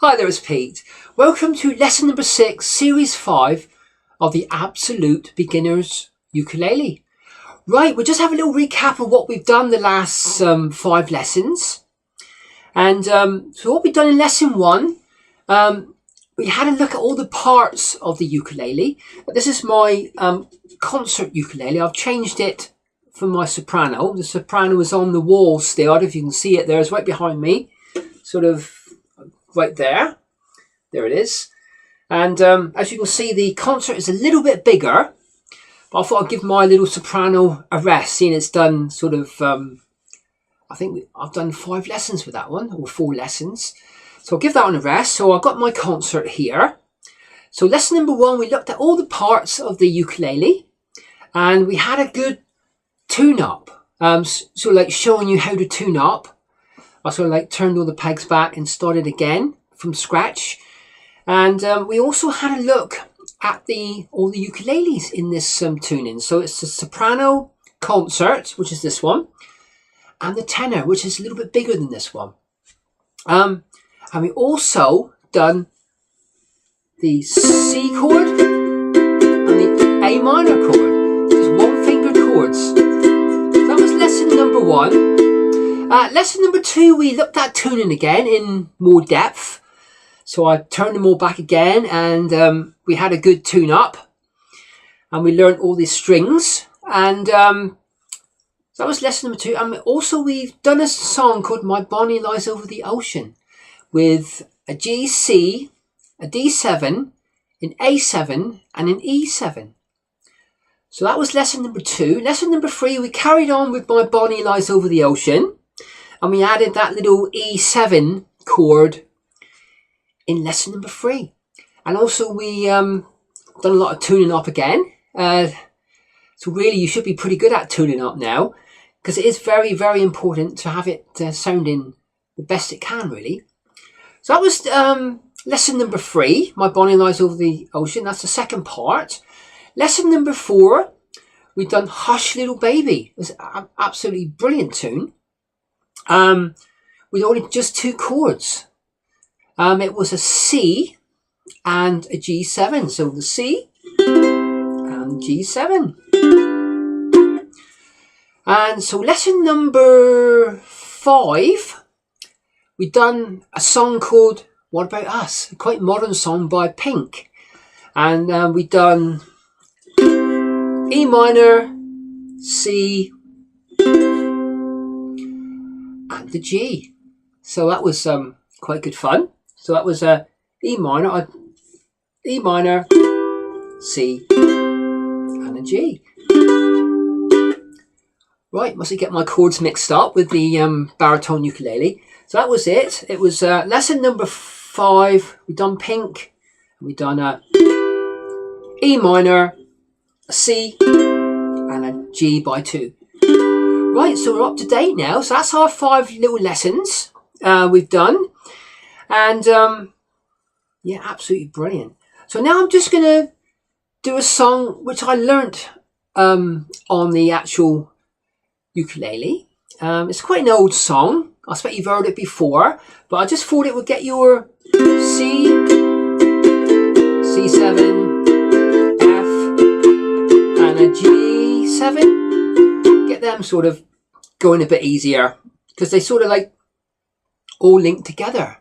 Hi there, it's Pete. Welcome to lesson number 6, series 5 of the Absolute Beginner's Ukulele. Right, we'll just have a little recap of what we've done the last 5 lessons. And so what we've done in lesson 1, we had a look at all the parts of the ukulele. This is my concert ukulele. I've changed it for my soprano. The soprano is on the wall still. I don't know if you can see it there. It's right behind me. Sort of right there. There it is. And as you can see, the concert is a little bit bigger. But I thought I'd give my little soprano a rest, seeing it's done sort of, I think I've done 5 lessons with that one, or 4 lessons. So I'll give that one a rest. So I've got my concert here. So lesson number 1, we looked at all the parts of the ukulele. And we had a good tune-up. So like showing you how to tune up. I sort of like turned all the pegs back and started again from scratch. And we also had a look at all the ukuleles in this tuning. So it's the soprano concert, which is this one, and the tenor, which is a little bit bigger than this one. And we also done the C chord and the A minor chord, just 1-fingered chords. So that was lesson number 1. Lesson number 2, we looked at tuning again in more depth. So I turned them all back again, and we had a good tune up, and we learned all these strings. And so that was lesson number 2. And also we've done a song called My Bonnie Lies Over the Ocean with a G, C, a D7, an A7 and an E7. So that was lesson number 2. Lesson number 3, we carried on with My Bonnie Lies Over the Ocean. And we added that little E7 chord in lesson number 3. And also we done a lot of tuning up again. So really you should be pretty good at tuning up now, because it is very, very important to have it sounding the best it can, really. So that was lesson number 3, My Bonnie Lies Over the Ocean. That's the second part. Lesson number 4, we've done Hush Little Baby. It was an absolutely brilliant tune. With only just 2 chords. It was a C and a G7. So the C and G7. And so lesson number 5, we've done a song called What About Us? A quite modern song by Pink. And we've done E minor, C, and the G. So that was quite good fun. So that was E minor, C, and a G. Right, mustn't get my chords mixed up with the baritone ukulele. So that was it. It was lesson number 5. We've done Pink. We've done E minor, a C, and a G by 2. Right, so we're up to date now. So that's our 5 little lessons we've done. And yeah, absolutely brilliant. So now I'm just going to do a song which I learnt on the actual ukulele. It's quite an old song. I expect you've heard it before. But I just thought it would get your C, C7, F, and a G7. Get them sort of going a bit easier, because they sort of like all link together.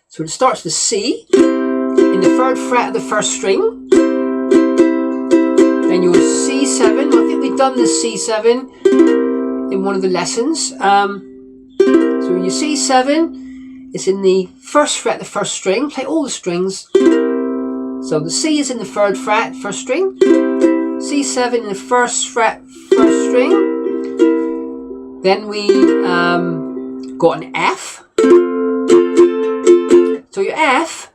So it starts with C in the 3rd fret of the 1st string, then your C7. I think we've done the C7 in one of the lessons. So your C7 is in the 1st fret of the 1st string. Play all the strings. So the C is in the 3rd fret 1st string, C7 in the 1st fret 1st string. Then we got an F. So your F,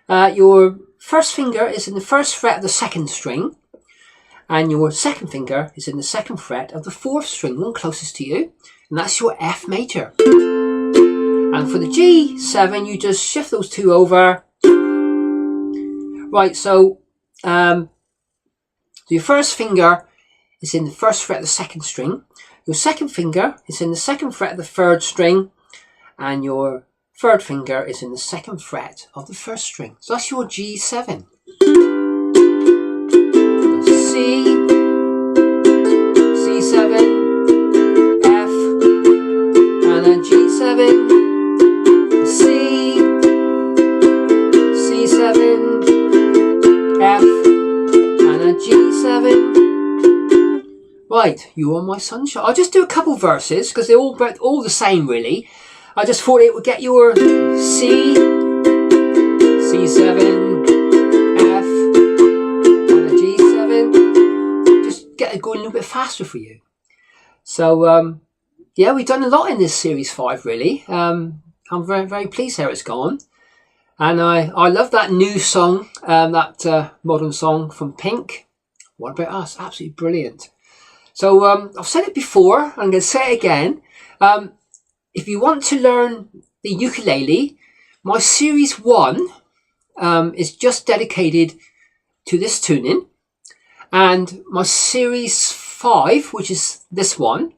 your 1st finger is in the 1st fret of the 2nd string, and your 2nd finger is in the 2nd fret of the 4th string, one closest to you, and that's your F major. And for the G7, you just shift those 2 over. Right, so your 1st finger is in the 1st fret of the 2nd string. Your 2nd finger is in the 2nd fret of the 3rd string, and your third finger is in the second fret of the first string. So that's your G7. C, C7, F, and then G7, C, C7, F, and then G7. Right, You Are My Sunshine. I'll just do a couple verses because they're all the same really. I just thought it would get your C, C7, F, and a G7. Just get it going a little bit faster for you. So, yeah, we've done a lot in this Series 5, really. I'm very, very pleased how it's gone. And I love that new song, that modern song from Pink. What About Us? Absolutely brilliant. So, I've said it before, I'm going to say it again. If you want to learn the ukulele, my Series 1 is just dedicated to this tuning. And my Series 5, which is this one,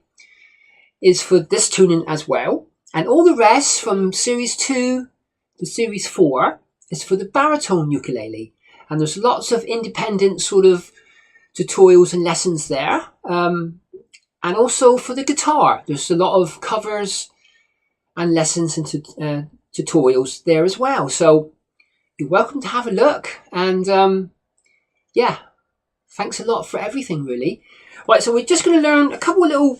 is for this tuning as well. And all the rest from Series 2 to Series 4 is for the baritone ukulele. And there's lots of independent sort of tutorials and lessons there. And also for the guitar, there's a lot of covers and lessons and tutorials there as well. So you're welcome to have a look. And yeah, thanks a lot for everything, really. Right, so we're just going to learn a couple of little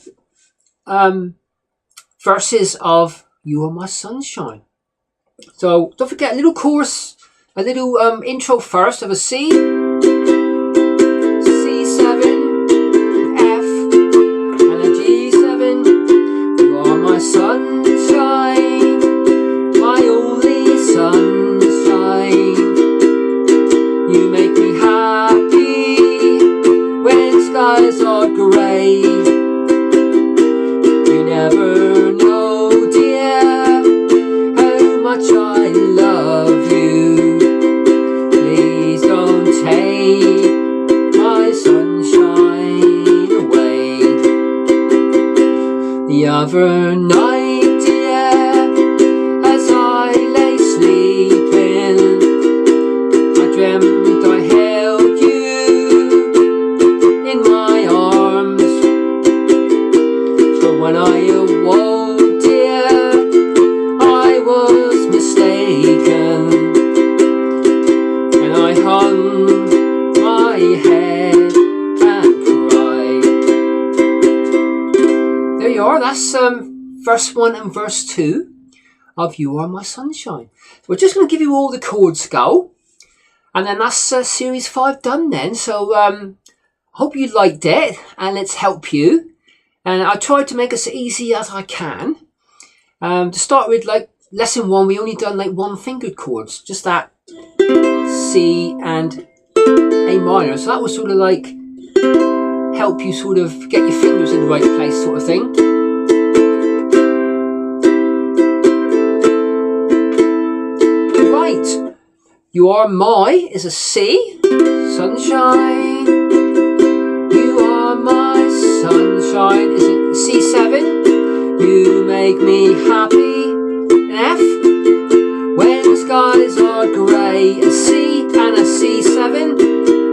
verses of You Are My Sunshine. So don't forget a little chorus, a little intro first of a C, C7, F, and a G7. You are my sunshine, my only sunshine. You make me happy when skies are grey. You never know, dear, how much I love you. Please don't take my sunshine away. The other night, dear, as I lay sleeping, I dreamt I held you in my arms. But when I awoke, dear, I was mistaken, and I hung my head and cried. There you are, that's verse 1 and verse 2 of You Are My Sunshine. So we're just going to give you all the chords go, and then that's Series 5 done then. So I hope you liked it, and it's helped you. And I tried to make it as easy as I can. To start with, like lesson 1, we only done like one fingered chords, just that C and A minor. So that was sort of like help you sort of get your fingers in the right place, sort of thing. Right, You Are My is a C, sunshine. You are my sunshine is a C7. You make me happy, an F. When skies are grey, a C and a C7.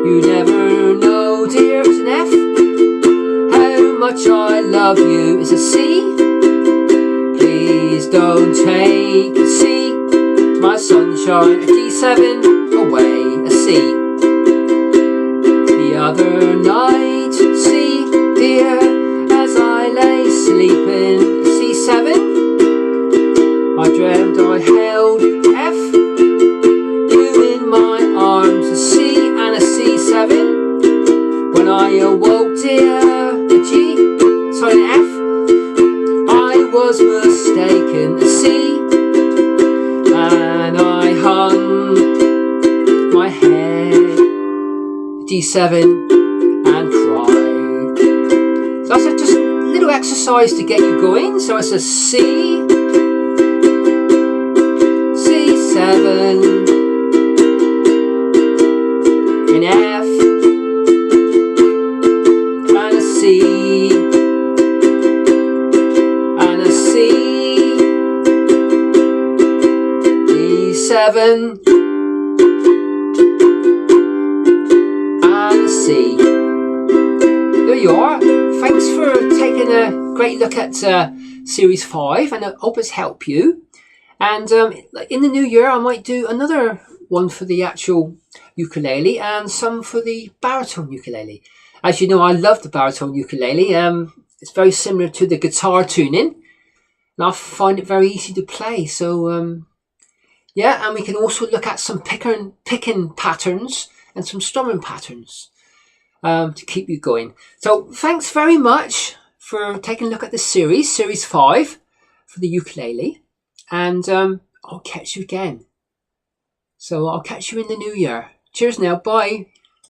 You never know, dear, it's an F. How much I love you is a C. Please don't take a C, my sunshine, a D7 away, a C. The other night, C, dear, as I lay sleeping, C7. I dreamt I held F, you in my arms, a C and a C7. When I awoke, dear, a G, sorry, an F. I was mistaken, a C, and I hung my head, D7, and cried. So that's just a little exercise to get you going. So it's a C, C7, an F, and a C, and a C, 7 and a C. There you are. Thanks for taking a great look at Series 5, and I hope it's helped you. And in the new year, I might do another one for the actual ukulele and some for the baritone ukulele. As you know, I love the baritone ukulele. It's very similar to the guitar tuning, and I find it very easy to play. So yeah, and we can also look at some picking patterns and some strumming patterns to keep you going. So thanks very much for taking a look at this series 5 for the ukulele, and I'll catch you again. So I'll catch you in the new year. Cheers now, bye.